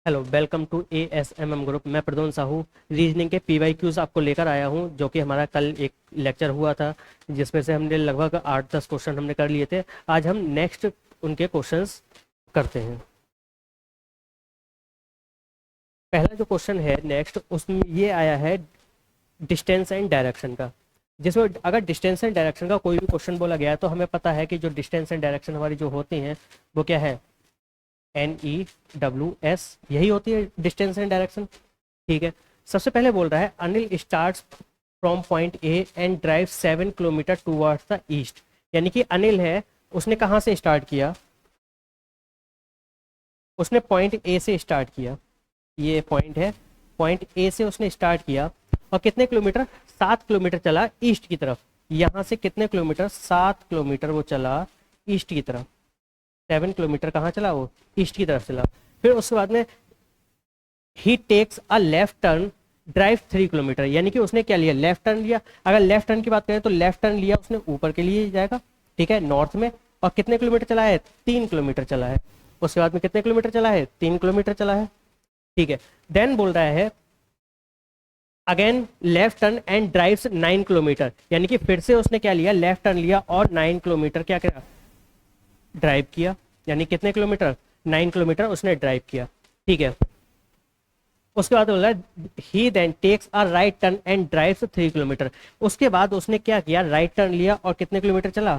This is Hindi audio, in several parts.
Hello, welcome to ASMM group. मैं प्रदोन साहू रीजनिंग के PYQs आपको लेकर आया हूं, जो कि हमारा कल एक लेक्चर हुआ था जिसमें से हमने लगभग 8-10 क्वेश्चन हमने कर लिए थे। आज हम नेक्स्ट उनके क्वेश्चंस करते हैं। पहला जो क्वेश्चन है नेक्स्ट, उसमें ये आया है डिस्टेंस एंड डायरेक्शन का। जिसमें अगर डिस्टेंस एंड डायरेक्शन का कोई भी क्वेश्चन बोला गया है तो हमें पता है कि जो डिस्टेंस एंड डायरेक्शन हमारी जो होती हैं वो क्या है, NEWS, यही होती है डिस्टेंस एंड डायरेक्शन। ठीक है। सबसे पहले बोल रहा है Anil starts from point A and drive 7 kilometre towards the east. यानी कि अनिल है, उसने कहाँ से स्टार्ट किया? उसने पॉइंट ए से स्टार्ट किया। ये पॉइंट है, पॉइंट ए से उसने स्टार्ट किया और कितने किलोमीटर? 7 किलोमीटर चला ईस्ट की तरफ। यहाँ से कितने किलोमीटर? 7 किलोमीटर वो चला ईस्ट की तरफ। 7 किलोमीटर कहाँ चला वो? ईस्ट की तरफ चला। फिर उसके बाद में he takes a left turn drive 3 kilometre. यानी कि उसने क्या लिया? लेफ्ट टर्न लिया। अगर लेफ्ट टर्न की बात करें तो लेफ्ट टर्न लिया उसने ऊपर के लिए जाएगा, ठीक है, नॉर्थ में। और कितने किलोमीटर चला है? 3 किलोमीटर चला है। उसके बाद में कितने किलोमीटर चला है? 3 किलोमीटर चला है। ठीक है। देन बोल रहा है again left turn and drives 9 kilometre. यानी कि फिर से उसने क्या लिया? लेफ्ट टर्न लिया और 9 किलोमीटर क्या किया? ड्राइव किया। यानी कितने किलोमीटर? 9 किलोमीटर उसने ड्राइव किया। ठीक है। उसके बाद बोला he then takes a right turn and drives 3 kilometre. उसके बाद उसने क्या किया? राइट टर्न लिया और कितने किलोमीटर चला?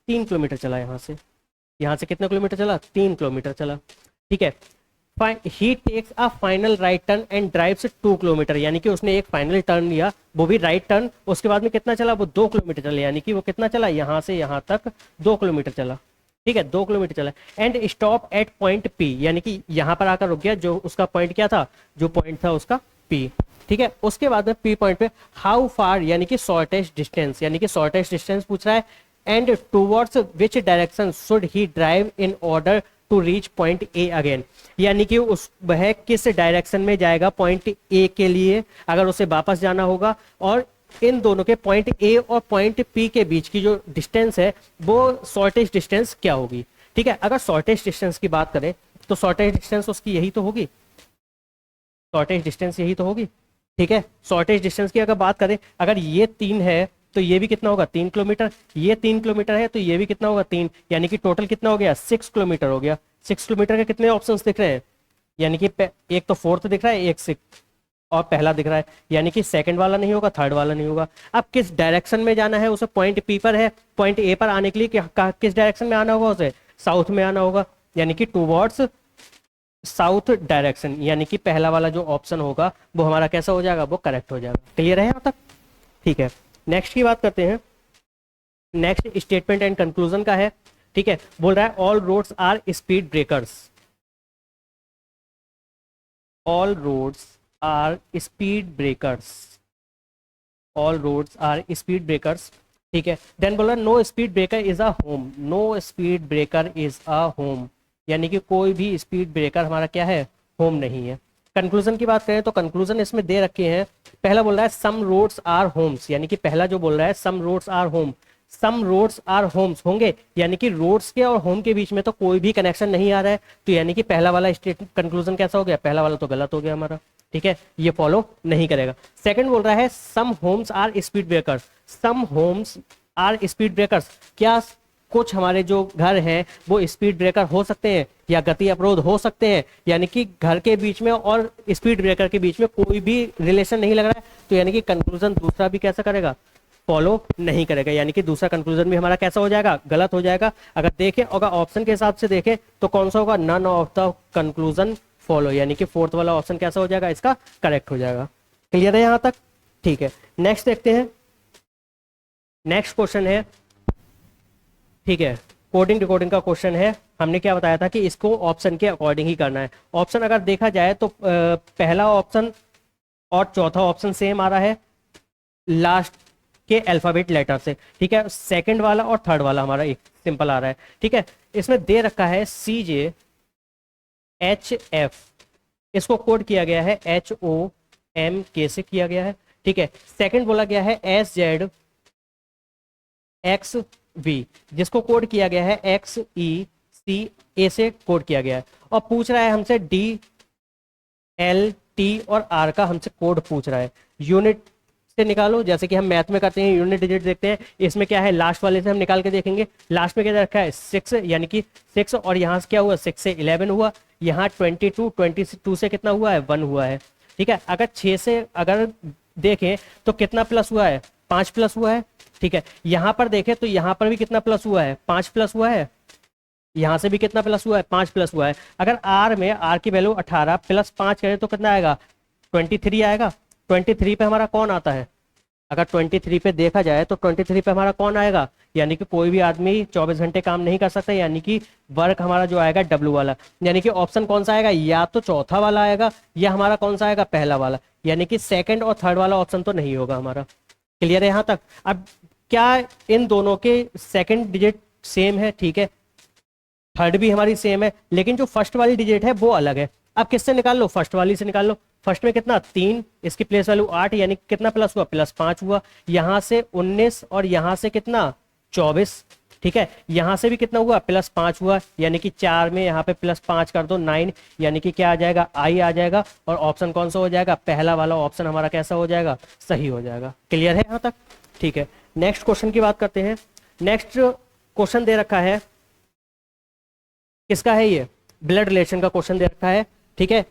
3 किलोमीटर चला। यहाँ से कितने किलोमीटर चला? 3 किलोमीटर चला। ठीक है। He takes a final right turn and drives 2 kilometre. यानी कि उसने एक फाइनल टर्न लिया, वो भी राइट टर्न। उसके बाद में कितना चला? वो 2 किलोमीटर चला। यानी कि वो कितना चला? यहाँ से यहाँ तक 2 किलोमीटर चला। ठीक है, 2 किलोमीटर चला। And stop at point P. यानी कि यहाँ पर आकर रुक गया। जो उसका पॉइंट क्या था? जो पॉइंट था उसका पी। ठीक है। उसके बाद में पी पॉइंट पे हाउ फार, यानी कि शॉर्टेस्ट डिस्टेंस, यानी कि शॉर्टेस्ट डिस्टेंस पूछ रहा है। And towards which direction should he drive in order to reach point A again. यानी कि उस वह किस डायरेक्शन में जाएगा पॉइंट ए के लिए, अगर उसे वापस जाना होगा। और इन दोनों के पॉइंट ए और पॉइंट पी के बीच की जो डिस्टेंस है वो शॉर्टेस्ट डिस्टेंस क्या होगी? ठीक है। अगर शॉर्टेस्ट डिस्टेंस की बात करें तो शॉर्टेस्ट डिस्टेंस उसकी यही तो होगी। शॉर्टेस्ट डिस्टेंस यही तो होगी। ठीक है। शॉर्टेस्ट डिस्टेंस की अगर बात करें, अगर ये 3 है तो ये भी कितना होगा? 3 किलोमीटर। ये 3 किलोमीटर है तो ये भी कितना होगा? 3। यानी कि टोटल कितना हो गया? 6 किलोमीटर हो गया। 6 किलोमीटर के कितने ऑप्शन दिख रहे हैं? यानी कि एक तो फोर्थ दिख रहा है, एक सिक्स और पहला दिख रहा है। यानी कि सेकंड वाला नहीं होगा, थर्ड वाला नहीं होगा। अब किस डायरेक्शन में जाना है उसे? पॉइंट पी पर है, पॉइंट ए पर आने के लिए किस डायरेक्शन में आना होगा उसे? साउथ में आना होगा। यानी कि टूवर्ड्स साउथ डायरेक्शन। यानी कि पहला वाला जो ऑप्शन होगा वो हमारा कैसा हो जाएगा? वो करेक्ट हो जाएगा। क्लियर है यहाँ तक? ठीक है। नेक्स्ट की बात करते हैं। नेक्स्ट स्टेटमेंट एंड कंक्लूजन का है। ठीक है। बोल रहा है all roads are speed breakers. All roads are speed breakers. All roads are speed breakers. ठीक है। देन बोला no speed breaker is a home. No speed breaker is a home. यानी कि कोई भी स्पीड ब्रेकर हमारा क्या है? होम नहीं है। कंक्लूजन की बात करें तो कंक्लूजन इसमें दे रखे हैं। पहला बोल रहा है सम रोड्स आर होम्स। यानी कि पहला जो बोल रहा है some roads are home, some roads are homes होंगे। यानी कि रोड्स के और होम के बीच में तो कोई भी कनेक्शन नहीं आ रहा है। तो यानी कि पहला वाला स्टेट कंक्लूजन कैसा हो गया? पहला वाला तो गलत हो गया हमारा। ठीक है, ये फॉलो नहीं करेगा। सेकंड बोल रहा है some homes are speed breakers. Some homes are speed breakers. क्या कुछ हमारे जो घर हैं वो स्पीड ब्रेकर हो सकते हैं या गति अवरोध हो सकते हैं? यानी कि घर के बीच में और स्पीड ब्रेकर के बीच में कोई भी रिलेशन नहीं लग रहा है। तो यानी कि कंक्लूजन दूसरा भी कैसा करेगा? फॉलो नहीं करेगा। यानी कि दूसरा कंक्लूजन भी हमारा कैसा हो जाएगा? गलत हो जाएगा। अगर देखें, अगर ऑप्शन के हिसाब से देखें तो कौन सा होगा? None of the conclusion follow. यानी कि फोर्थ वाला ऑप्शन कैसा हो जाएगा? इसका करेक्ट हो जाएगा। क्लियर है यहां तक? ठीक है। नेक्स्ट देखते हैं। नेक्स्ट क्वेश्चन है, ठीक है, कोडिंग डिकोडिंग का क्वेश्चन है। हमने क्या बताया था कि इसको ऑप्शन के अकॉर्डिंग ही करना है। ऑप्शन अगर देखा जाए तो पहला ऑप्शन और चौथा ऑप्शन सेम आ रहा है लास्ट के अल्फाबेट लेटर से। ठीक है। सेकंड वाला और थर्ड वाला हमारा एक सिंपल आ रहा है। ठीक है। इसमें दे रखा है CJHF, इसको कोड किया गया है HOMK से किया गया है। ठीक है। सेकंड बोला गया है SZXV, जिसको कोड किया गया है XECA से कोड किया गया है। और पूछ रहा है हमसे एल टी और आर का हमसे कोड पूछ रहा है। यूनिट से निकालो, जैसे कि हम मैथ में करते हैं, यूनिट डिजिट देखते हैं। इसमें क्या है, लास्ट वाले से हम निकाल के देखेंगे। लास्ट में क्या रखा है 6, यानी कि 6, और यहाँ से क्या हुआ 6 से 11 हुआ। यहाँ 22 से कितना हुआ है 1 हुआ है। ठीक है, अगर 6 से अगर देखें तो कितना प्लस हुआ है 5 प्लस हुआ है। ठीक है, यहाँ पर देखें तो यहाँ पर भी कितना प्लस हुआ है 5 प्लस हुआ है। यहाँ से भी कितना प्लस हुआ है 5 प्लस हुआ है। अगर आर में आर की वैल्यू 18 प्लस 5 करें तो कितना आएगा 23 आएगा। 23 पे हमारा कौन आता है, अगर 23 पे देखा जाए तो 23 पे हमारा कौन आएगा, यानी कि कोई भी आदमी 24 घंटे काम नहीं कर सकता, यानी कि वर्क हमारा जो आएगा डब्ल्यू वाला। यानी कि ऑप्शन कौन सा आएगा, या तो चौथा वाला आएगा या हमारा कौन सा आएगा पहला वाला, यानी कि सेकंड और थर्ड वाला ऑप्शन तो नहीं होगा हमारा। क्लियर है यहाँ तक। अब क्या इन दोनों के सेकंड डिजिट सेम है, ठीक है, थर्ड भी हमारी सेम है, लेकिन जो फर्स्ट वाली डिजिट है वो अलग है। अब किससे निकाल लो, फर्स्ट वाली से निकाल लो। फर्स्ट में कितना 3, इसकी प्लेस वैल्यू 8, यानी कितना प्लस हुआ प्लस 5 हुआ। यहाँ से 19 और यहाँ से कितना 24। ठीक है, यहाँ से भी कितना हुआ प्लस 5 हुआ, यानी कि 4 में यहाँ पे प्लस 5 कर दो 9, यानी कि क्या आ जाएगा आई आ जाएगा। और ऑप्शन कौन सा हो जाएगा, पहला वाला ऑप्शन हमारा कैसा हो जाएगा, सही हो जाएगा। क्लियर है यहाँ तक। ठीक है, नेक्स्ट क्वेश्चन की बात करते हैं। नेक्स्ट क्वेश्चन दे रखा है, किसका है ये, ब्लड रिलेशन का क्वेश्चन दे रखा है। ठीक है,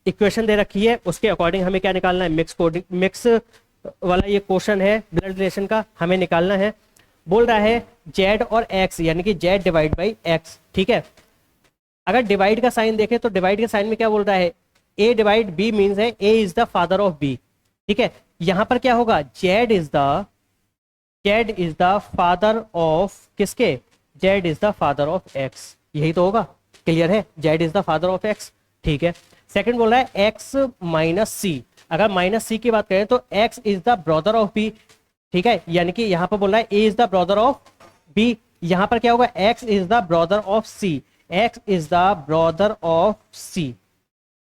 इक्वेशन दे रखी है, उसके अकॉर्डिंग हमें क्या निकालना है, मिक्स वाला ये क्वेश्चन है ब्लड रिलेशन का, हमें निकालना है। बोल रहा है जेड और एक्स, यानी कि जेड डिवाइड बाई एक्स। ठीक है, अगर डिवाइड का साइन देखें तो डिवाइड के साइन में क्या बोल रहा है, ए डिवाइड बी मीन्स है A is the father of B. ठीक है, यहां पर क्या होगा, Z is the father of किसके, Z is the father of X, यही तो होगा। क्लियर है, Z is the father of X. ठीक है, सेकंड बोल रहा है एक्स माइनस सी, अगर माइनस सी की बात करें तो X is the brother of B. ठीक है, यानी कि यहां पर बोल रहा है A is the brother of B, यहां पर क्या होगा X is the brother of C, X is the brother of C.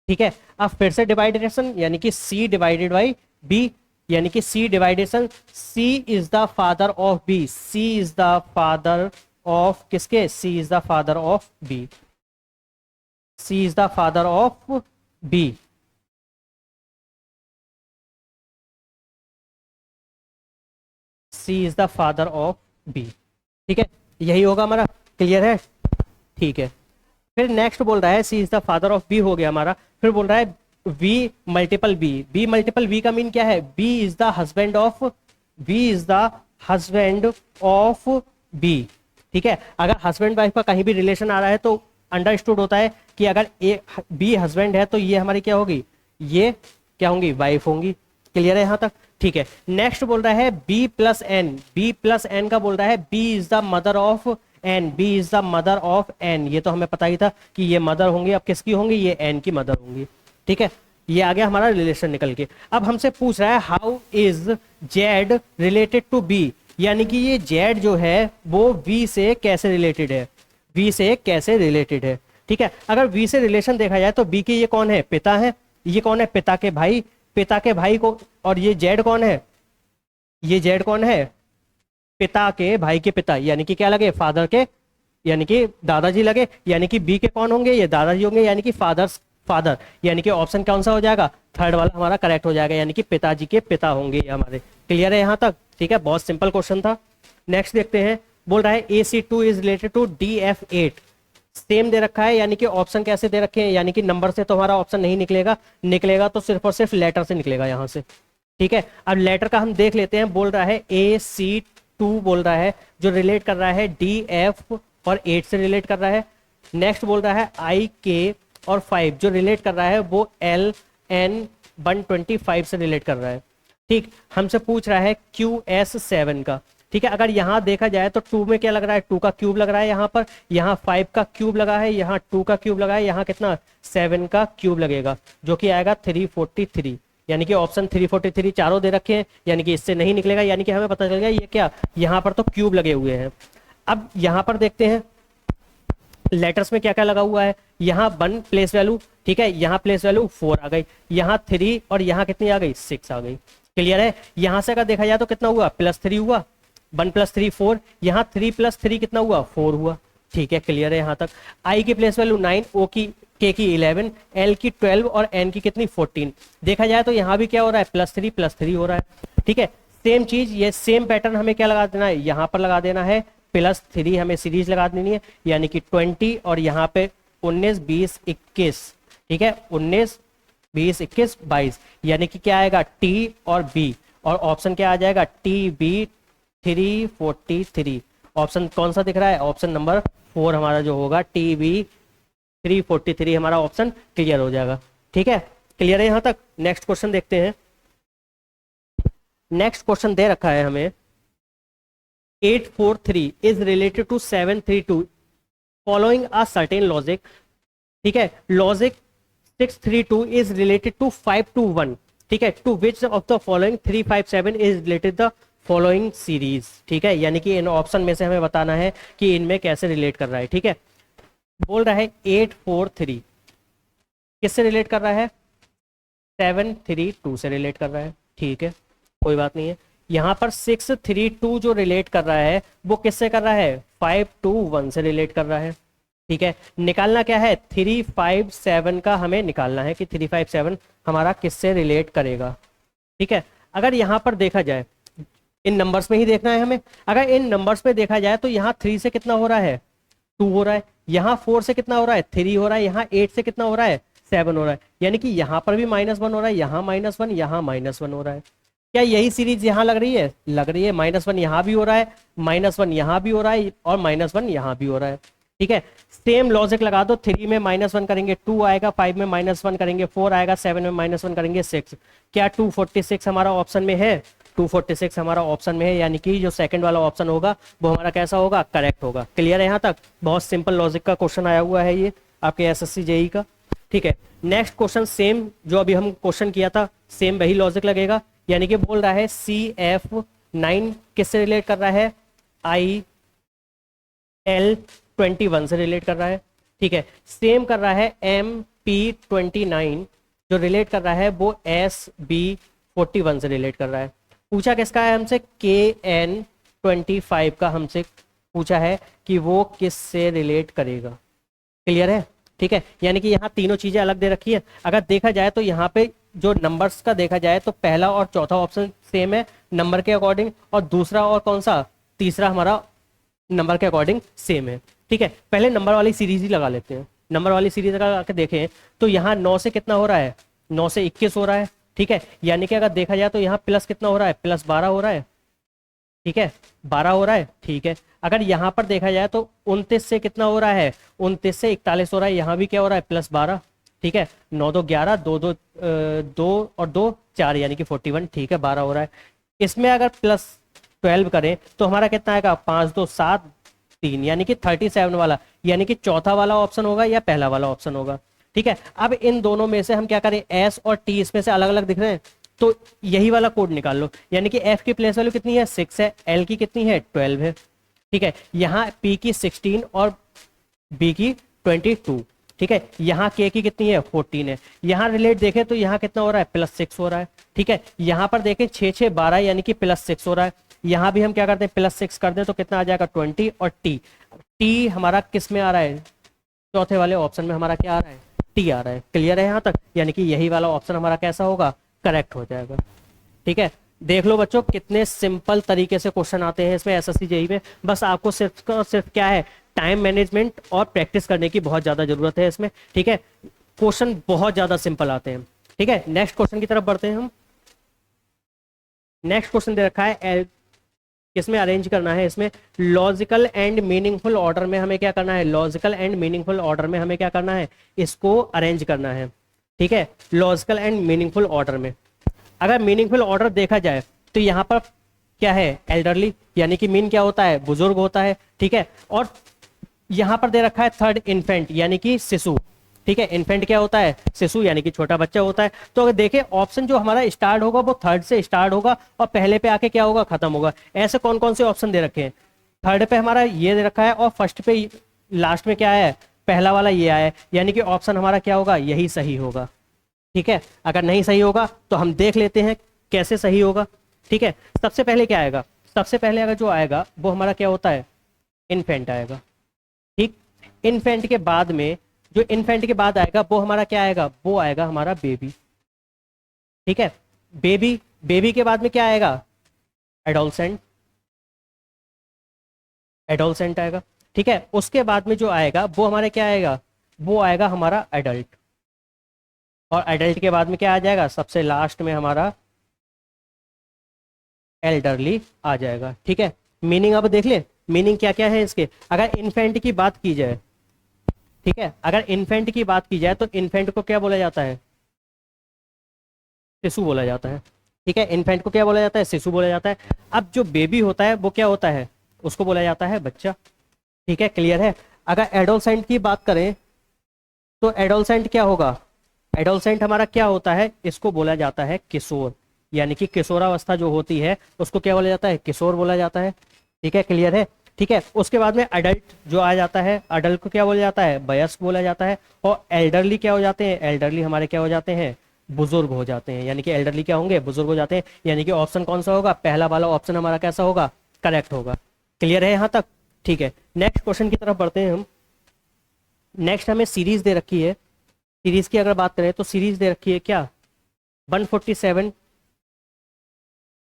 ठीक है, अब फिर से डिवाइडेशन, यानी कि सी डिवाइडेड बाई बी, यानी कि C division, C is the father of B, C is the father of किसके, C is the father of B, C is the father of B. C is the father of B. ठीक है, यही होगा हमारा। क्लियर है। ठीक है, फिर नेक्स्ट बोल रहा है C is the father of B हो गया हमारा। फिर बोल रहा है V multiple B, B multiple V का मीन क्या है, B is the husband of, B is the husband of B. ठीक है, अगर हस्बैंड वाइफ का कहीं भी रिलेशन आ रहा है तो अंडरस्टूड होता है कि अगर ए बी हस्बैंड है तो ये हमारी क्या होगी, ये क्या होंगी, वाइफ होंगी। क्लियर है यहाँ तक। ठीक है, नेक्स्ट बोल रहा है B plus N, B plus N का बोल रहा है B is the mother of N, B is the mother of N, ये तो हमें पता ही था कि ये मदर होंगी। अब किसकी होंगी, ये एन की मदर होंगी। ठीक है, ये आ गया हमारा रिलेशन निकल के। अब हमसे पूछ रहा है how is Z related to B, यानी कि ये जेड जो है वो वी से कैसे रिलेटेड है, वी से कैसे रिलेटेड है। ठीक है, अगर वी से रिलेशन देखा जाए तो बी के ये कौन है, पिता है, ये कौन है, पिता के भाई, पिता के भाई को, और ये जेड कौन है, ये जेड कौन है, पिता के भाई के पिता, यानी कि क्या लगे, फादर के, यानी कि दादाजी लगे, यानी कि बी के कौन होंगे, ये दादाजी होंगे, यानी कि फादर, यानी कि ऑप्शन कौन सा हो जाएगा, थर्ड वाला हमारा करेक्ट हो जाएगा, यानी कि पिताजी के पिता होंगे ये हमारे। क्लियर है यहाँ तक। ठीक है, बहुत सिंपल क्वेश्चन था। नेक्स्ट देखते हैं, बोल रहा है AC2 is related to DF8, same दे रखा है, यानी कि ऑप्शन कैसे दे रखे हैं, यानी कि नंबर से तो हमारा ऑप्शन नहीं निकलेगा, निकलेगा तो सिर्फ और सिर्फ लेटर से निकलेगा यहाँ से। ठीक है, अब लेटर का हम देख लेते हैं। बोल रहा है AC2 बोल रहा है जो रिलेट कर रहा है DF और 8 से रिलेट कर रहा है। नेक्स्ट बोल रहा है IK और 5 जो रिलेट कर रहा है वो LN 125 से रिलेट कर रहा है। ठीक, हमसे पूछ रहा है QS7 का। ठीक है, अगर यहाँ देखा जाए तो 2 में क्या लग रहा है, 2 का क्यूब लग रहा है यहाँ पर, यहाँ 5 का क्यूब लगा है, यहाँ 2 का क्यूब लगा है, यहाँ कितना 7 का क्यूब लगेगा जो कि आएगा 343, यानी कि ऑप्शन 343 चारों दे रखे हैं, यानी कि इससे नहीं निकलेगा, यानी कि हमें पता चल गया ये क्या, यहाँ पर तो क्यूब लगे हुए हैं। अब यहाँ पर देखते हैं लेटर्स में क्या क्या लगा हुआ है, यहाँ 1 प्लेस वैल्यू, ठीक है, यहाँ प्लेस वैल्यू 4 आ गई, यहाँ 3 और यहाँ कितनी आ गई 6 आ गई। क्लियर है, यहाँ से अगर देखा जाए तो कितना हुआ +3 हुआ, 1 + 3 4, यहाँ 3 + 3 कितना हुआ 4 हुआ। ठीक है, क्लियर है यहाँ तक। आई की प्लेस वैल्यू 9, ओ की के की 11, एल की 12 और एन की कितनी 14। देखा जाए तो यहाँ भी क्या हो रहा है +3 हो रहा है। ठीक है, सेम चीज, ये सेम पैटर्न हमें क्या लगा देना है, यहाँ पर लगा देना है +3, हमें सीरीज लगा देनी है, यानी कि 20 और यहाँ पे 19 20 21। ठीक है, 19 20 21 22, यानी कि क्या आएगा टी और बी, और ऑप्शन क्या आ जाएगा TB 343। ऑप्शन कौन सा दिख रहा है, ऑप्शन नंबर 4 हमारा जो होगा TB 343 हमारा ऑप्शन क्लियर हो जाएगा। ठीक है, क्लियर है यहाँ तक। नेक्स्ट क्वेश्चन देखते हैं। नेक्स्ट क्वेश्चन दे रखा है हमें 843 is related to 732 following a certain logic. ठीक है, लॉजिक 632 इज रिलेटेड टू 521। ठीक है, to which of the following 357 is related the following series. ठीक है, यानी कि इन ऑप्शन में से हमें बताना है कि इनमें कैसे रिलेट कर रहा है। ठीक है, बोल रहा है 843 किससे रिलेट कर रहा है, 732 से रिलेट कर रहा है। ठीक है, कोई बात नहीं है। यहाँ पर 632 जो रिलेट कर रहा है वो किससे कर रहा है, 521 से रिलेट कर रहा है। ठीक है, निकालना क्या है, 357 का हमें निकालना है कि 357 हमारा किससे रिलेट करेगा। ठीक है, अगर यहाँ पर देखा जाए, इन नंबर्स में ही देखना है हमें। अगर इन नंबर्स में देखा जाए तो यहाँ 3 से कितना हो रहा है, 2 हो रहा है, यहाँ 4 से कितना हो रहा है, 3 हो रहा है, यहाँ 8 से कितना हो रहा है, 7 हो रहा है, यानी कि यहाँ पर भी -1 हो रहा है, यहाँ -1, यहाँ -1 हो रहा है। क्या यही सीरीज यहाँ लग रही है, लग रही है। -1 यहाँ भी हो रहा है, -1 यहाँ भी हो रहा है, और -1 यहाँ भी हो रहा है। ठीक है, सेम लॉजिक लगा दो, 3 में -1 करेंगे 2 आएगा, 5 में -1 करेंगे 4 आएगा, 7 में -1 करेंगे 6। क्या 246 हमारा ऑप्शन में है, 246 हमारा ऑप्शन में है, यानी कि जो सेकंड वाला ऑप्शन होगा वो हमारा कैसा होगा, करेक्ट होगा। क्लियर है यहाँ तक। बहुत सिंपल लॉजिक का क्वेश्चन आया हुआ है ये आपके SSC JEE का। ठीक है, नेक्स्ट क्वेश्चन सेम जो अभी हम क्वेश्चन किया था, सेम वही लॉजिक लगेगा, यानी कि बोल रहा है CF9 किससे रिलेट कर रहा है, IL21 से रिलेट कर रहा है। ठीक है, सेम कर रहा है MP29 जो रिलेट कर रहा है वो SB41 से रिलेट कर रहा है। पूछा किसका है हमसे, KN25 का हमसे पूछा है कि वो किससे रिलेट करेगा। क्लियर है। ठीक है, यानी कि यहाँ तीनों चीजें अलग दे रखी है। अगर देखा जाए तो यहाँ पे जो नंबर्स का देखा जाए तो पहला और चौथा ऑप्शन सेम है नंबर के अकॉर्डिंग, और दूसरा और कौन सा, तीसरा हमारा नंबर के अकॉर्डिंग सेम है। ठीक है, पहले नंबर वाली सीरीज ही लगा लेते हैं। नंबर वाली सीरीज लगा के देखें तो यहाँ 9 से कितना हो रहा है, 9 से 21 हो रहा है। ठीक है, यानी कि अगर देखा जाए तो यहाँ प्लस कितना हो रहा है, +12 हो रहा है। ठीक है, 12 हो रहा है। ठीक है, अगर यहाँ पर देखा जाए तो 29 से कितना हो रहा है, 29 से 41 हो रहा है, यहाँ भी क्या हो रहा है, +12। ठीक है, 9 2 11, 2 2 2 और 2 4, यानी कि 41। ठीक है, 12 हो रहा है। इसमें अगर +12 करें तो हमारा कितना आएगा, 5 2 7 3, यानी कि 37 वाला, यानी कि चौथा वाला ऑप्शन होगा या पहला वाला ऑप्शन होगा। ठीक है, अब इन दोनों में से हम क्या करें, S और T इसमें से अलग अलग दिख रहे हैं तो यही वाला कोड निकाल लो, यानी कि F की प्लेस वैल्यू कितनी है, 6 है, L की कितनी है, 12 है। ठीक है, यहाँ P की 16 और B की 22। ठीक है, यहाँ K की कितनी है, 14 है। यहाँ रिलेट देखें तो यहाँ कितना हो रहा है, +6 हो रहा है। ठीक है, यहाँ पर देखें 6 6 12, यानी कि +6 हो रहा है। यहाँ भी हम क्या करते हैं, +6 कर दें तो कितना आ जाएगा, 20, और T हमारा किस में आ रहा है, चौथे वाले ऑप्शन में हमारा क्या आ रहा है, T आ रहा है। क्लियर है यहाँ तक, यानी कि यही वाला ऑप्शन हमारा कैसा होगा, करेक्ट हो जाएगा। ठीक है, देख लो बच्चों कितने सिंपल तरीके से क्वेश्चन आते हैं इसमें SSC JEE में। बस आपको सिर्फ क्या है, टाइम मैनेजमेंट और प्रैक्टिस करने की बहुत ज़्यादा ज़रूरत है इसमें। ठीक है, क्वेश्चन बहुत ज़्यादा सिंपल आते हैं। ठीक है, नेक्स्ट क्वेश्चन की तरफ बढ़ते हैं हम। नेक्स्ट क्वेश्चन दे रखा है, किसमें अरेंज करना है, इसमें लॉजिकल एंड मीनिंगफुल ऑर्डर में हमें क्या करना है, लॉजिकल एंड मीनिंगफुल ऑर्डर में हमें क्या करना है, इसको अरेंज करना है। ठीक है, लॉजिकल एंड मीनिंगफुल ऑर्डर में अगर मीनिंगफुल ऑर्डर देखा जाए तो यहाँ पर क्या है, एल्डरली, यानी कि मीन क्या होता है, बुजुर्ग होता है। ठीक है, और यहाँ पर दे रखा है थर्ड इन्फेंट, यानी कि शिशु। ठीक है, इन्फेंट क्या होता है, शिशु, यानी कि छोटा बच्चा होता है। तो अगर देखें ऑप्शन जो हमारा स्टार्ट होगा वो थर्ड से स्टार्ट होगा और पहले पे आके क्या होगा, खत्म होगा। ऐसे कौन कौन से ऑप्शन दे रखे हैं, थर्ड पे हमारा ये दे रखा है और फर्स्ट पे लास्ट में क्या है, पहला वाला ये आया है, यानी कि ऑप्शन हमारा क्या होगा, यही सही होगा। ठीक है, अगर नहीं सही होगा तो हम देख लेते हैं कैसे सही होगा। ठीक है, सबसे पहले क्या आएगा, सबसे पहले अगर जो आएगा वो हमारा क्या होता है, इन्फेंट आएगा। ठीक, इन्फेंट के बाद में जो इन्फेंट के बाद आएगा वो हमारा क्या आएगा, वो आएगा हमारा बेबी। ठीक है, बेबी, बेबी के बाद में क्या आएगा, एडोलसेंट, एडोलसेंट आएगा। ठीक है, उसके बाद में जो आएगा वो हमारा क्या आएगा, वो आएगा हमारा एडल्ट। और एडल्ट के बाद में क्या आ जाएगा, सबसे लास्ट में हमारा एल्डरली आ जाएगा। ठीक है, मीनिंग अब देख ले, मीनिंग क्या क्या है इसके। अगर इन्फेंट की बात की जाए, ठीक है, अगर इन्फेंट की बात की जाए तो इन्फेंट को क्या बोला जाता है, शिशु बोला जाता है। ठीक है, इन्फेंट को क्या बोला जाता है, शिशु बोला जाता है। अब जो बेबी होता है वो क्या होता है, उसको बोला जाता है बच्चा। ठीक है, क्लियर है। अगर एडोलसेंट की बात करें तो एडोलसेंट क्या होगा, एडोलसेंट हमारा क्या होता है, इसको बोला जाता है किशोर, यानी कि किशोरावस्था जो होती है उसको क्या बोला जाता है, किशोर बोला जाता है। ठीक है, क्लियर है। ठीक है, उसके बाद में अडल्ट जो आ जाता है, अडल्ट को क्या बोला जाता है, वयस्क बोला जाता है। और एल्डरली क्या हो जाते हैं, एल्डरली हमारे क्या हो जाते हैं, बुजुर्ग हो जाते हैं। यानी कि एल्डरली क्या होंगे, बुजुर्ग हो जाते हैं। यानी कि ऑप्शन कौन सा होगा, पहला वाला ऑप्शन हमारा कैसा होगा, करेक्ट होगा। क्लियर है यहाँ तक। ठीक है, नेक्स्ट क्वेश्चन की तरफ बढ़ते हैं हम। नेक्स्ट हमें सीरीज दे रखी है, सीरीज की अगर बात करें तो सीरीज दे रखी है क्या, 147,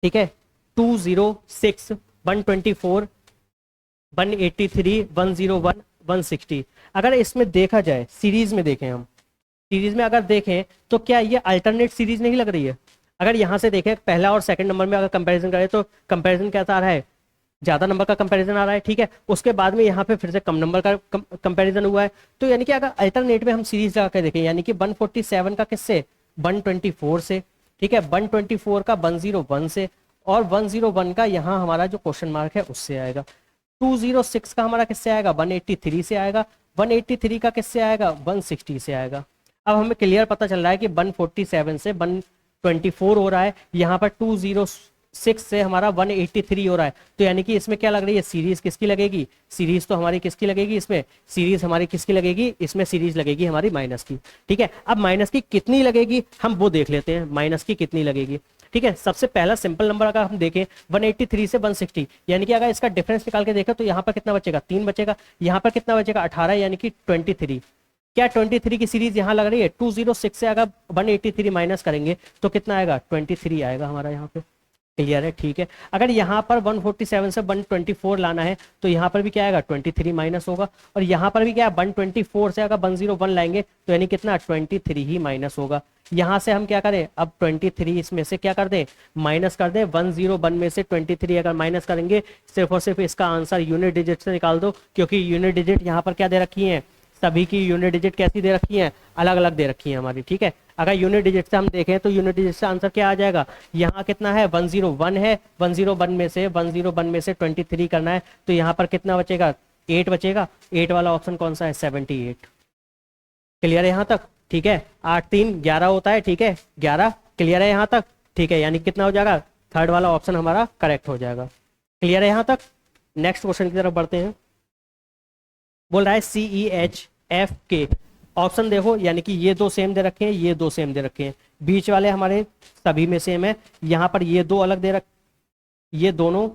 ठीक है, 206, 124, 183, 101, 160। अगर इसमें देखा जाए, सीरीज में देखें हम, सीरीज में अगर देखें तो क्या ये अल्टरनेट सीरीज नहीं लग रही है। अगर यहाँ से देखें पहला और सेकंड नंबर में अगर कंपैरिजन करें तो कंपैरिजन कैसा आ रहा है, ज्यादा नंबर का कंपैरिजन आ रहा है। ठीक है, उसके बाद में यहाँ पे फिर से कम नंबर का कंपैरिजन हुआ है। तो यानी कि अगर अल्टरनेट में हम सीरीज लगा के देखें, यानी कि 147 का किससे, 124 से। ठीक है, 124 का 101 से, और 101 का यहाँ हमारा जो क्वेश्चन मार्क है उससे आएगा। 206 का हमारा किससे आएगा, 183 से आएगा। 183 का किससे आएगा, 160 से आएगा। अब हमें क्लियर पता चल रहा है कि 147 से 124 हो रहा है, यहाँ पर 206 से हमारा 183 हो रहा है। तो यानी कि इसमें क्या लग रही है, सीरीज किसकी लगेगी, सीरीज तो हमारी किसकी लगेगी, इसमें सीरीज हमारी किसकी लगेगी, इसमें सीरीज लगेगी हमारी माइनस की। ठीक है, अब माइनस की कितनी लगेगी हम वो देख लेते हैं, माइनस की कितनी लगेगी। ठीक है, सबसे पहला सिंपल नंबर अगर हम देखें 183 से 160, यानी कि अगर इसका डिफरेंस निकाल के देखें तो यहाँ पर कितना बचेगा, 3 बचेगा। यहाँ पर कितना बचेगा, 18, यानी कि 23। क्या 23 की सीरीज यहाँ लग रही है, 206 से अगर 183 माइनस करेंगे तो कितना आएगा, 23 आएगा हमारा यहाँ पे। क्लियर है, ठीक है। अगर यहाँ पर 147 से 124 लाना है तो यहाँ पर भी क्या आएगा, 23 माइनस होगा। और यहाँ पर भी क्या है, 124 से अगर 101 लाएंगे तो यानी कितना, 23 ही माइनस होगा। यहाँ से हम क्या करें, अब 23 इसमें से क्या कर दें, माइनस कर दें। 101 में से 23 अगर माइनस करेंगे, सिर्फ और सिर्फ इसका आंसर यूनिट डिजिट से निकाल दो, क्योंकि यूनिट डिजिट यहाँ पर क्या दे रखी है, सभी की यूनिट डिजिट कैसी दे रखी है, अलग अलग दे रखी है हमारी। ठीक है, अगर यूनिट डिजिट से हम देखें तो यूनिट डिजिट से आंसर क्या आ जाएगा, यहाँ कितना है, 101 है। 101 में से 23 करना है तो यहाँ पर कितना बचेगा, 8 बचेगा। 8 वाला ऑप्शन कौन सा है, 78। क्लियर है यहाँ तक, ठीक है। 8 3 11 होता है, ठीक है, 11। क्लियर है यहाँ तक, ठीक है, यानी कितना हो जाएगा, थर्ड वाला ऑप्शन हमारा करेक्ट हो जाएगा। क्लियर है यहाँ तक। नेक्स्ट क्वेश्चन की तरफ बढ़ते हैं। बोल रहा है CEHF ऑप्शन देखो, यानी कि ये दो सेम दे रखे हैं, ये दो सेम दे रखे हैं, बीच वाले हमारे सभी में सेम है। यहाँ पर ये दो अलग ये दोनों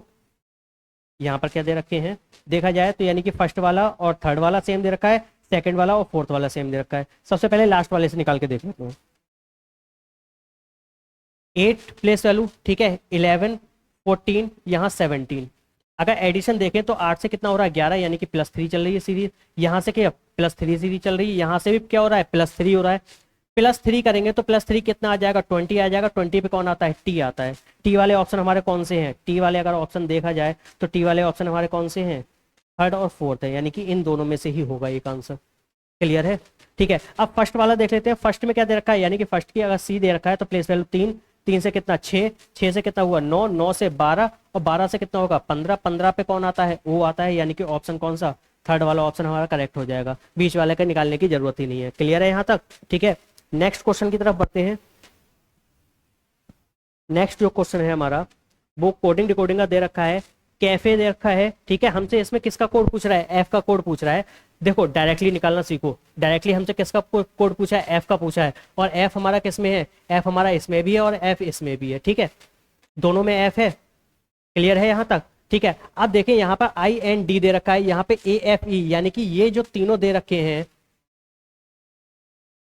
यहाँ पर क्या दे रखे हैं देखा जाए तो, यानी कि फर्स्ट वाला और थर्ड वाला सेम दे रखा है, सेकंड वाला और फोर्थ वाला सेम दे रखा है। सबसे पहले लास्ट वाले से निकाल के देख लेते हैं। 8 प्लेस वैल्यू, ठीक है, 11, 14, यहाँ 17। अगर एडिशन देखें तो 8 से कितना हो रहा है, 11, यानी कि +3 चल रही है सीरीज। यहाँ से क्या, +3 सीरीज चल रही है। यहाँ से भी क्या हो रहा है, +3 हो रहा है। +3 करेंगे तो +3 कितना आ जाएगा, 20 आ जाएगा। 20 पे कौन आता है, टी आता है। टी वाले ऑप्शन हमारे कौन से हैं, टी वाले अगर ऑप्शन देखा जाए तो टी वाले ऑप्शन हमारे कौन से हैं, थर्ड और फोर्थ है, यानी कि इन दोनों में से ही होगा एक आंसर। क्लियर है, ठीक है। अब फर्स्ट वाला देख लेते हैं। फर्स्ट में क्या दे रखा है, यानी कि फर्स्ट की अगर सी दे रखा है तो प्लेस वैल्यू 3, 3 से कितना 6, 6 से कितना हुआ 9, 9 से 12, और 12 से कितना होगा 15, 15 पे कौन आता है, वो आता है, यानी कि ऑप्शन कौन सा, थर्ड वाला ऑप्शन हमारा करेक्ट हो जाएगा। बीच वाले का निकालने की जरूरत ही नहीं है। क्लियर है यहाँ तक, ठीक है। नेक्स्ट क्वेश्चन की तरफ बढ़ते हैं। नेक्स्ट जो क्वेश्चन है हमारा वो कोडिंग डिकोडिंग का दे रखा है, कैफे दे रखा है, ठीक है। हमसे इसमें किसका कोड पूछ रहा है, एफ का कोड पूछ रहा है। देखो डायरेक्टली निकालना सीखो। डायरेक्टली हमसे किसका कोड पूछा है, एफ का पूछा है। और एफ हमारा किस में है, एफ हमारा इसमें भी है और एफ इसमें भी है, ठीक है, दोनों में एफ है। क्लियर है यहाँ तक, ठीक है। अब देखें यहाँ पर IND दे रखा है, यहाँ पे AFE, यानी कि ये जो तीनों दे रखे हैं,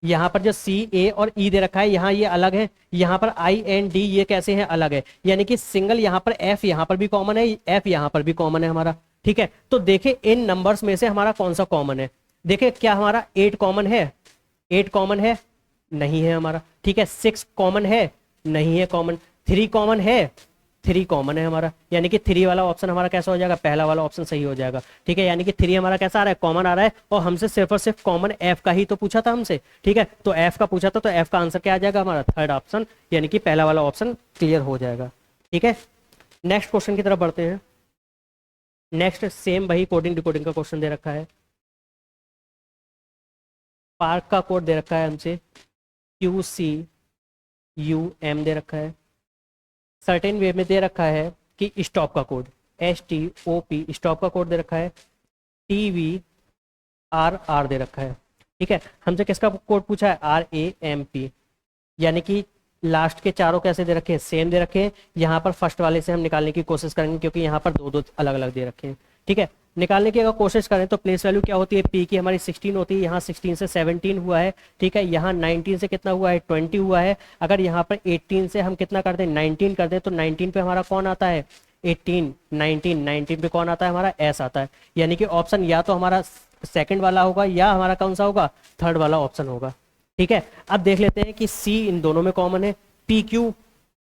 यहाँ पर जो सी ए और ई दे रखा है यहाँ ये अलग है, यहाँ पर आई एन डी ये कैसे हैं, अलग है। यानी कि सिंगल यहाँ पर एफ यहाँ पर भी कॉमन है, एफ यहाँ पर भी कॉमन है हमारा। ठीक है, तो देखे इन नंबर्स में से हमारा कौन सा कॉमन है। देखे क्या हमारा 8 कॉमन है, 8 कॉमन है, नहीं है हमारा। ठीक है, 6 कॉमन है, नहीं है कॉमन। 3 कॉमन है, 3 कॉमन है हमारा। यानी कि 3 वाला ऑप्शन हमारा कैसा हो जाएगा, पहला वाला ऑप्शन सही हो जाएगा। ठीक है, यानी कि 3 हमारा कैसा आ रहा है, कॉमन आ रहा है। और हमसे सिर्फ और सिर्फ कॉमन एफ का ही तो पूछा था हमसे। ठीक है, तो एफ का पूछा था, तो एफ का आंसर क्या आ जाएगा हमारा, थर्ड ऑप्शन, यानी कि पहला वाला ऑप्शन क्लियर हो जाएगा। ठीक है, नेक्स्ट क्वेश्चन की तरफ बढ़ते हैं। नेक्स्ट सेम वही कोडिंग डिकोडिंग का क्वेश्चन दे रखा है। पार्क का कोड दे रखा है हमसे, QCUM दे रखा है। सर्टेन वे में दे रखा है कि स्टॉप का कोड STOP स्टॉप का कोड दे रखा है, TVRR दे रखा है। ठीक है, हमसे किसका कोड पूछा है, RAM, यानी कि लास्ट के चारों कैसे दे रखे हैं, सेम दे रखे हैं। यहाँ पर फर्स्ट वाले से हम निकालने की कोशिश करेंगे क्योंकि यहाँ पर दो अलग अलग दे रखे हैं। ठीक है, निकालने की अगर कोशिश करें तो प्लेस वैल्यू क्या होती है, पी की हमारी 16 होती है। यहाँ 16 से 17 हुआ है। ठीक है, यहाँ 19 से कितना हुआ है, 20 हुआ है। अगर यहाँ पर 18 से हम कितना कर दें, 19 कर दें, तो 19 पे हमारा कौन आता है, 18, 19 पे कौन आता है, हमारा एस आता है। यानी कि ऑप्शन या तो हमारा सेकंड वाला होगा या हमारा कौन सा होगा, थर्ड वाला ऑप्शन होगा। ठीक है, अब देख लेते हैं कि सी इन दोनों में कॉमन है, पी क्यू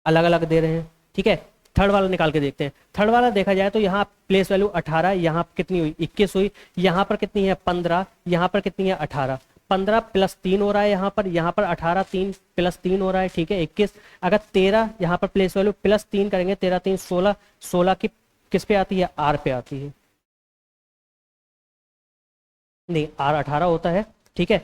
अलग अलग दे रहे हैं। ठीक है, थर्ड वाला निकाल के देखते हैं। थर्ड वाला देखा जाए तो यहाँ प्लेस वैल्यू 18, यहाँ कितनी हुई 21 हुई, यहाँ पर कितनी है 15, यहाँ पर कितनी है 18, 15 प्लस 3 हो रहा है यहाँ पर 18, 3 प्लस 3 हो रहा है। ठीक है, 21। अगर 13 यहाँ पर प्लेस वैल्यू प्लस 3 करेंगे, 13 3 16, 16 की किस पे आती है, आर पे आती है, नहीं आर 18 होता है। ठीक है,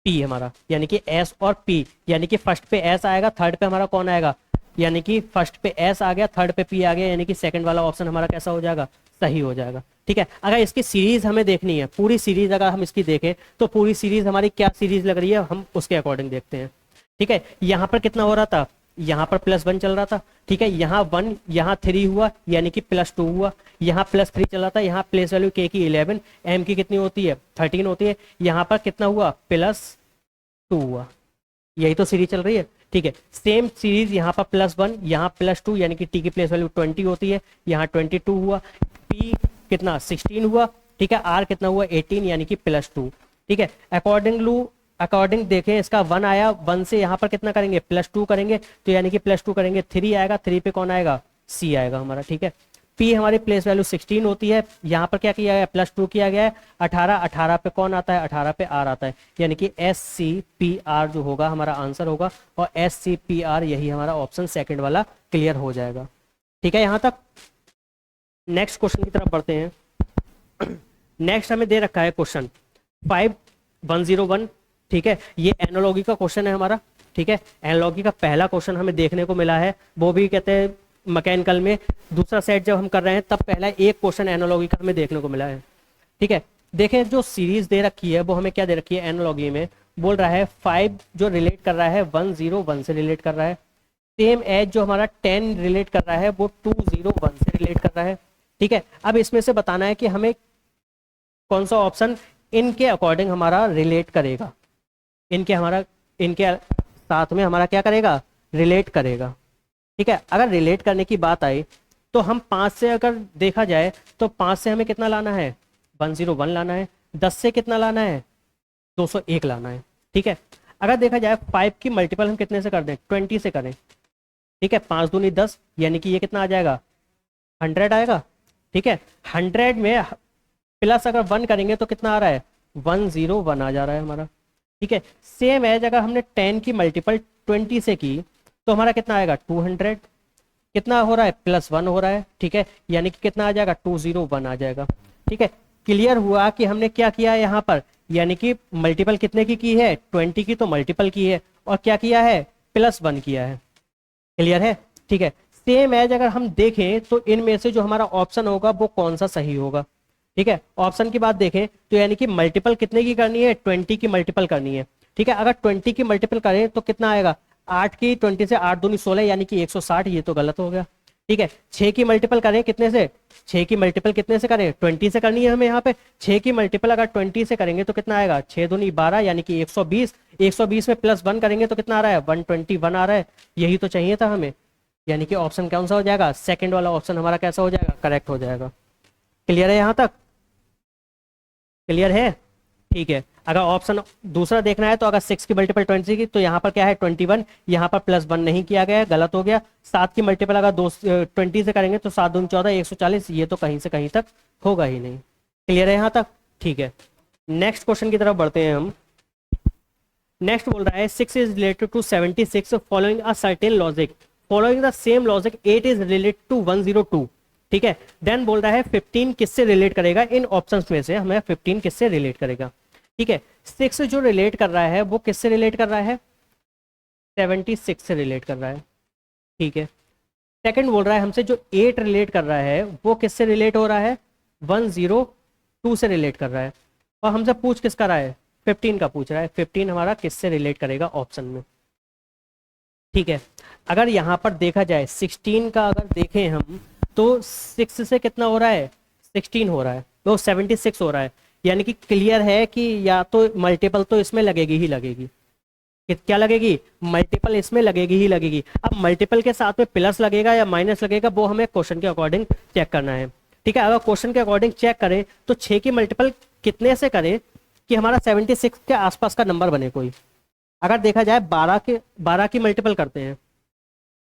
पी हमारा यानी कि एस और पी, यानी कि फर्स्ट पे एस आएगा, थर्ड पे हमारा कौन आएगा, यानी कि फर्स्ट पे एस आ गया, थर्ड पे पी आ गया, यानी कि सेकंड वाला ऑप्शन हमारा कैसा हो जाएगा, सही हो जाएगा। ठीक है, अगर इसकी सीरीज हमें देखनी है, पूरी सीरीज अगर हम इसकी देखें तो पूरी सीरीज हमारी क्या सीरीज लग रही है, हम उसके अकॉर्डिंग देखते हैं। ठीक है, यहाँ पर कितना हो रहा था, यहाँ पर +1 चल रहा था। ठीक है, यहाँ 1, यहाँ 3 हुआ, यानी कि +2 हुआ। यहाँ +3 चल रहा था, यहाँ प्लेस वैल्यू के की 11, एम की कितनी होती है, 13 होती है। यहाँ पर कितना हुआ, +2 हुआ। यही तो सीरीज चल रही है। ठीक है, सेम सीरीज यहाँ पर +1, यहाँ +2, यानी कि टी की प्लेस वैल्यू 20 होती है। यहाँ 22 हुआ, पी कितना 16 हुआ। ठीक है, आर कितना हुआ 18, यानी कि +2। ठीक है, अकॉर्डिंग देखें इसका 1 आया, 1 से यहाँ पर कितना करेंगे, +2 करेंगे, तो यानी कि +2 करेंगे 3 आएगा, 3 पे कौन आएगा, सी आएगा हमारा। ठीक है, पी हमारी प्लेस वैल्यू 16 होती है, यहाँ पर क्या किया गया, +2 किया गया है। 18, 18 पे कौन आता है, 18 पे आर आता है, यानी कि SCPR जो होगा हमारा आंसर होगा, और SCPR यही हमारा ऑप्शन सेकंड वाला क्लियर हो जाएगा। ठीक है, यहाँ तक। नेक्स्ट क्वेश्चन की तरफ बढ़ते हैं। नेक्स्ट हमें दे रखा है क्वेश्चन 5101। ठीक है, ये एनालॉजी का क्वेश्चन है हमारा। ठीक है, एनालॉजी का पहला क्वेश्चन हमें देखने को मिला है, वो भी कहते हैं मैकेनिकल में दूसरा सेट जब हम कर रहे हैं तब पहला एक क्वेश्चन एनालॉजी का हमें देखने को मिला है। ठीक है, देखें जो सीरीज दे रखी है वो हमें क्या दे रखी है, एनालॉजी में बोल रहा है 5 जो रिलेट कर रहा है 101 से रिलेट कर रहा है। सेम एज जो हमारा 10 रिलेट कर रहा है वो 201 से रिलेट कर रहा है। ठीक है, अब इसमें से बताना है कि हमें कौन सा ऑप्शन इनके अकॉर्डिंग हमारा रिलेट करेगा, इनके साथ में हमारा क्या करेगा, रिलेट करेगा। ठीक है, अगर रिलेट करने की बात आई तो हम 5 से अगर देखा जाए तो 5 से हमें कितना लाना है, 101 लाना है। 10 से कितना लाना है, 201 लाना है। ठीक है, अगर देखा जाए 5 की मल्टीपल हम कितने से कर दें, 20 से करें। ठीक है, 5 दूनी 10, यानी कि ये कितना आ जाएगा, 100 आएगा। ठीक है, 100 में प्लस अगर 1 करेंगे तो कितना आ रहा है, 101 आ जा रहा है हमारा। ठीक है, सेम एज अगर हमने 10 की मल्टीपल 20 से की तो हमारा कितना आएगा, 200। कितना हो रहा है, +1 हो रहा है। ठीक है, यानी कि कितना आ जाएगा, 201 आ जाएगा। ठीक है, क्लियर हुआ कि हमने क्या किया है यहाँ पर, यानी कि मल्टीपल कितने की है, 20 की तो मल्टीपल की है, और क्या किया है, +1 किया है। क्लियर है। ठीक है, सेम एज अगर हम देखें तो इनमें से जो हमारा ऑप्शन होगा वो कौन सा सही होगा। ठीक है, ऑप्शन की बात देखें तो यानी कि मल्टीपल कितने की करनी है, 20 की मल्टीपल करनी है। ठीक है, अगर 20 की मल्टीपल करें तो कितना आएगा, 8 की 20 से 8 दूनी 16, यानी कि 160। ये तो गलत हो गया। ठीक है, 6 की मल्टीपल करें कितने से, 6 की मल्टीपल कितने से करें, 20 से करनी है हमें यहाँ पे। 6 की मल्टीपल अगर 20 से करेंगे तो कितना आएगा, 6 दूनी 12 यानी कि 120। 120 में +1 करेंगे तो कितना आ रहा है, 121 आ रहा है। यही तो चाहिए था हमें, यानी कि ऑप्शन कौन सा हो जाएगा, सेकंड वाला ऑप्शन हमारा कैसा हो जाएगा, करेक्ट हो जाएगा। क्लियर है यहाँ तक, क्लियर है। ठीक है, अगर ऑप्शन दूसरा देखना है तो अगर 6 की मल्टीपल 20 की, तो यहाँ पर क्या है 21, यहाँ पर +1 नहीं किया गया है, गलत हो गया। 7 की मल्टीपल अगर 20 से करेंगे तो 7 दूनी 14, 140, ये तो कहीं से कहीं तक होगा ही नहीं। क्लियर है यहाँ तक, ठीक है। नेक्स्ट क्वेश्चन की तरफ बढ़ते हैं हम। नेक्स्ट बोल रहा है 6 is related to 76 following a certain logic, following the same logic 8 is related to 102। ठीक है, देन बोल रहा है 15 किससे रिलेट करेगा, इन ऑप्शंस में से हमें 15 किससे रिलेट करेगा। ठीक है, 6 जो रिलेट कर रहा है वो किससे रिलेट कर रहा है, 76 से रिलेट कर रहा है। ठीक है, सेकंड बोल रहा है हमसे जो 8 रिलेट कर रहा है वो किससे रिलेट हो रहा है, 102 से रिलेट कर रहा है। और हमसे पूछ किसका रहा है, 15 का पूछ रहा है, 15 हमारा किससे रिलेट करेगा ऑप्शन में। ठीक है, अगर यहाँ पर देखा जाए 16 का अगर देखें हम तो 6 से कितना हो रहा है, 16 हो रहा है, वो 76 हो रहा है। यानी कि क्लियर है कि या तो मल्टीपल तो इसमें लगेगी ही लगेगी, क्या लगेगी, मल्टीपल इसमें लगेगी ही लगेगी। अब मल्टीपल के साथ में प्लस लगेगा या माइनस लगेगा वो हमें क्वेश्चन के अकॉर्डिंग चेक करना है। ठीक है, अगर क्वेश्चन के अकॉर्डिंग चेक करें तो 6 की मल्टीपल कितने से करें कि हमारा 76 के आसपास का नंबर बने कोई। अगर देखा जाए 12 की मल्टीपल करते हैं,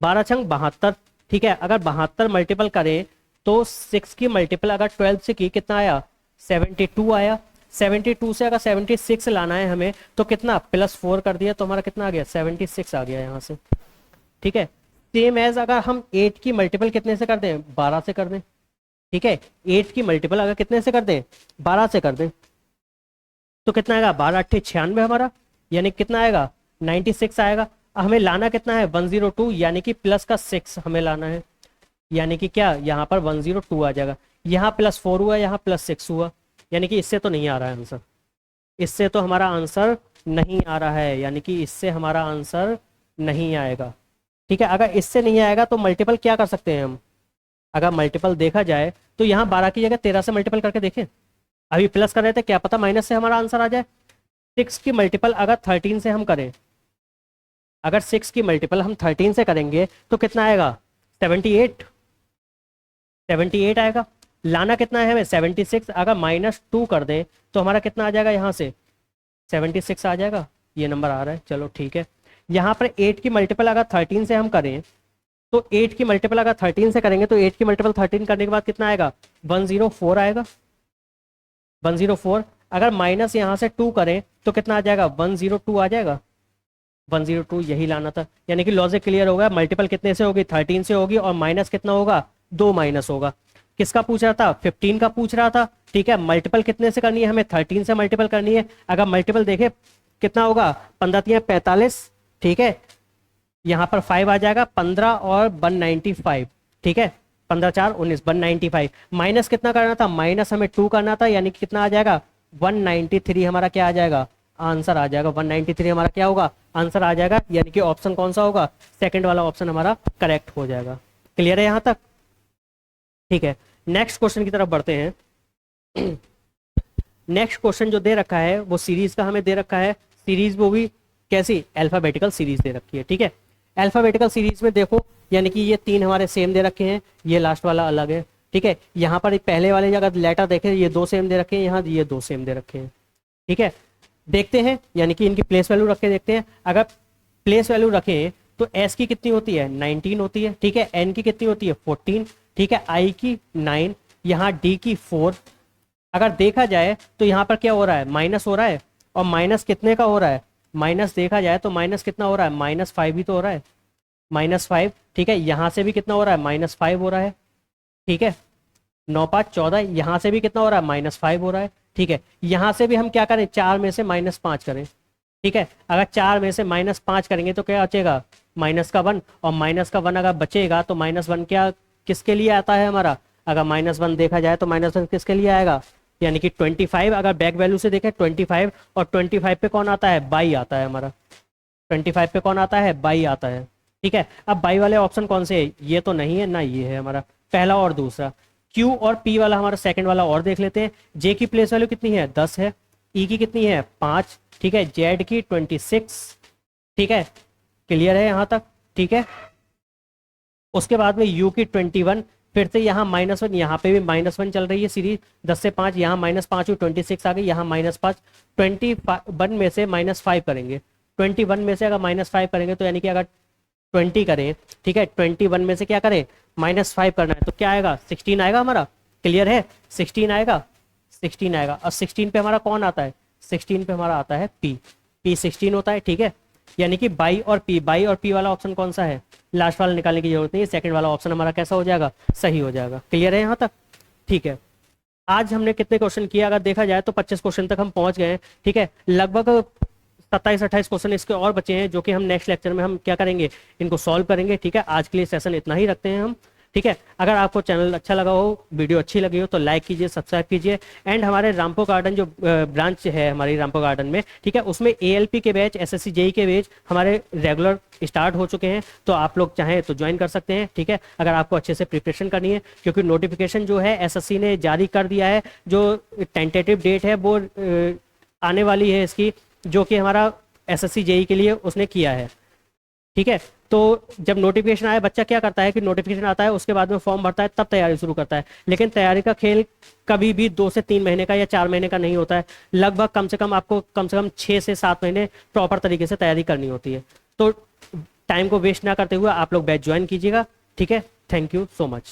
12 छंग 72। ठीक है, अगर 72 मल्टीपल करें तो 6 की मल्टीपल अगर 12 से की कितना आया, 72 आया। 72 से अगर 76 लाना है हमें तो कितना, +4 कर दिया तो हमारा कितना आ गया, 76 आ गया यहाँ से। ठीक है, सेम एज अगर हम 8 की मल्टीपल कितने से कर दें, 12 से कर दें। ठीक है, 8 की मल्टीपल अगर कितने से कर दें, 12 से कर दें तो कितना आएगा, 12 8 96 हमारा, यानी कितना आएगा, 96 आएगा। हमें लाना कितना है, 102, यानी कि प्लस का 6 हमें लाना है, यानी कि क्या यहाँ पर 102 आ जाएगा। यहाँ +4 हुआ, यहाँ +6 हुआ, यानी कि इससे तो नहीं आ रहा है आंसर, इससे तो हमारा आंसर नहीं आ रहा है, यानी कि इससे हमारा आंसर नहीं आएगा। ठीक है, अगर इससे नहीं आएगा तो मल्टीपल क्या कर सकते हैं हम, अगर मल्टीपल देखा जाए तो यहाँ 12 की जगह 13 से मल्टीपल करके देखें। अभी प्लस कर रहे थे, क्या पता माइनस से हमारा आंसर आ जाए। 6 की मल्टीपल अगर 13 से हम करें, अगर 6 की मल्टीपल हम 13 से करेंगे तो कितना आएगा, 78 आएगा। लाना कितना है हमें, 76, अगर -2 कर दें तो हमारा कितना आ जाएगा, यहाँ से 76 आ जाएगा। ये नंबर आ रहा है, चलो ठीक है। यहाँ पर 8 की मल्टीपल अगर 13 से हम करें तो 8 की मल्टीपल अगर 13 से करेंगे तो 8 की मल्टीपल 13 करने के बाद कितना आएगा, 104 आएगा, 104। अगर माइनस यहाँ से 2 करें तो कितना आ जाएगा, 102 आ जाएगा, 102 यही लाना था। यानी कि लॉजिक क्लियर होगा, मल्टीपल कितने से होगी, 13 से होगी, और माइनस कितना होगा, 2 माइनस होगा। किसका पूछ रहा था, 15 का पूछ रहा था। ठीक है, मल्टीपल कितने से करनी है हमें, 13 से मल्टीपल करनी है। अगर मल्टीपल देखे कितना होगा, 15 45। ठीक है, यहाँ पर 5 आ जाएगा, 15 और 195। ठीक है, 15 4 19, 195। माइनस कितना करना था, माइनस हमें 2 करना था, यानी कि कितना आ जाएगा, 193 हमारा क्या आ जाएगा, आंसर आ जाएगा। 193 हमारा क्या होगा, आंसर आ जाएगा, यानी कि ऑप्शन कौन सा होगा, सेकंड वाला ऑप्शन हमारा करेक्ट हो जाएगा। क्लियर है यहाँ तक, ठीक है। नेक्स्ट क्वेश्चन की तरफ बढ़ते हैं। नेक्स्ट क्वेश्चन जो दे रखा है वो सीरीज का हमें दे रखा है, सीरीज वो भी कैसी, अल्फाबेटिकल सीरीज दे रखी है। ठीक है, अल्फाबेटिकल सीरीज में देखो, यानी कि ये 3 हमारे सेम दे रखे हैं, ये लास्ट वाला अलग है। ठीक है, यहाँ पर पहले वाले अगर लेटर देखें ये 2 सेम दे रखे हैं, यहाँ ये 2 सेम दे रखे हैं। ठीक है, देखते हैं, यानी कि इनकी प्लेस वैल्यू रख के देखते हैं। अगर प्लेस वैल्यू रखें तो एस की कितनी होती है, 19 होती है। ठीक है, एन की कितनी होती है, 14। ठीक है, आई की 9, यहाँ डी की 4। अगर देखा जाए तो यहाँ पर क्या हो रहा है, माइनस हो रहा है, और माइनस कितने का हो रहा है, माइनस देखा जाए तो माइनस कितना हो रहा है, -5 ही तो हो रहा है, -5। ठीक है, यहाँ से भी कितना हो रहा है, -5 हो रहा है। ठीक है, 9 5 14, यहाँ से भी कितना हो रहा है, -5 हो रहा है। ठीक है, यहाँ से भी हम क्या करें, 4 में से -5 करें। ठीक है, अगर 4 में से -5 करेंगे तो क्या बचेगा, -1, और -1 अगर बचेगा तो -1 क्या किसके लिए आता है हमारा, अगर -1 देखा जाए तो -1 किसके लिए आएगा, यानी कि 25। अगर बैक वैल्यू से देखें 25, और 25 पे कौन आता है, बाई आता है हमारा, 25 पे कौन आता है, बाई आता है। ठीक है, अब बाई वाले ऑप्शन कौन से है, ये तो नहीं है ना, ये है हमारा पहला और दूसरा। क्यू और पी वाला हमारा सेकंड वाला और देख लेते हैं। जे की प्लेस वैल्यू कितनी है, 10 है। ई की कितनी है, 5। ठीक है, जेड की 26। ठीक है, क्लियर है यहाँ तक। ठीक है, उसके बाद में यू की 21। फिर से यहाँ -1, यहाँ पे भी -1 चल रही है सीरीज। 10 से 5, यहाँ -5 हुई, 26 आ गई, यहाँ -5। 21 में से -5 करेंगे। 21 में से अगर -5 करेंगे तो यानी कि अगर 20 करें, ठीक है, 21 में से क्या करें, -5 करना है, तो क्या आएगा, 16 आएगा हमारा। क्लियर है, 16 आएगा, 16 आएगा। और 16 पे हमारा कौन आता है, 16 पे हमारा आता है पी। पी 16 होता है। ठीक है, यानी कि बाई और पी वाला ऑप्शन कौन सा है, लास्ट वाला निकालने की जरूरत नहीं है, सेकंड वाला ऑप्शन हमारा कैसा हो जाएगा, सही हो जाएगा। क्लियर है यहाँ तक। ठीक है, आज हमने कितने क्वेश्चन किए, अगर देखा जाए तो 25 क्वेश्चन तक हम पहुंच गए हैं। ठीक है, लगभग 27-28 क्वेश्चन इसके और बचे हैं, जो कि हम नेक्स्ट लेक्चर में हम क्या करेंगे, इनको सॉल्व करेंगे। ठीक है, आज के लिए सेशन इतना ही रखते हैं हम। ठीक है, अगर आपको चैनल अच्छा लगा हो, वीडियो अच्छी लगी हो, तो लाइक कीजिए, सब्सक्राइब कीजिए। एंड हमारे रामपुर गार्डन जो ब्रांच है हमारी रामपुर गार्डन में, ठीक है, उसमें एएलपी के बैच, एसएससी जेई के बैच हमारे रेगुलर स्टार्ट हो चुके हैं, तो आप लोग चाहें तो ज्वाइन कर सकते हैं। ठीक है, अगर आपको अच्छे से प्रिपरेशन करनी है, क्योंकि नोटिफिकेशन जो है एसएससी ने जारी कर दिया है, जो टेंटेटिव डेट है वो आने वाली है इसकी, जो कि हमारा एसएससी जेई के लिए उसने किया है। ठीक है, तो जब नोटिफिकेशन आया, बच्चा क्या करता है कि नोटिफिकेशन आता है, उसके बाद में फॉर्म भरता है, तब तैयारी शुरू करता है। लेकिन तैयारी का खेल कभी भी 2 से 3 महीने का या 4 महीने का नहीं होता है। लगभग कम से कम आपको कम से कम 6 से 7 महीने प्रॉपर तरीके से तैयारी करनी होती है। तो टाइम को वेस्ट ना करते हुए आप लोग बैच ज्वाइन कीजिएगा। ठीक है, थैंक यू सो मच।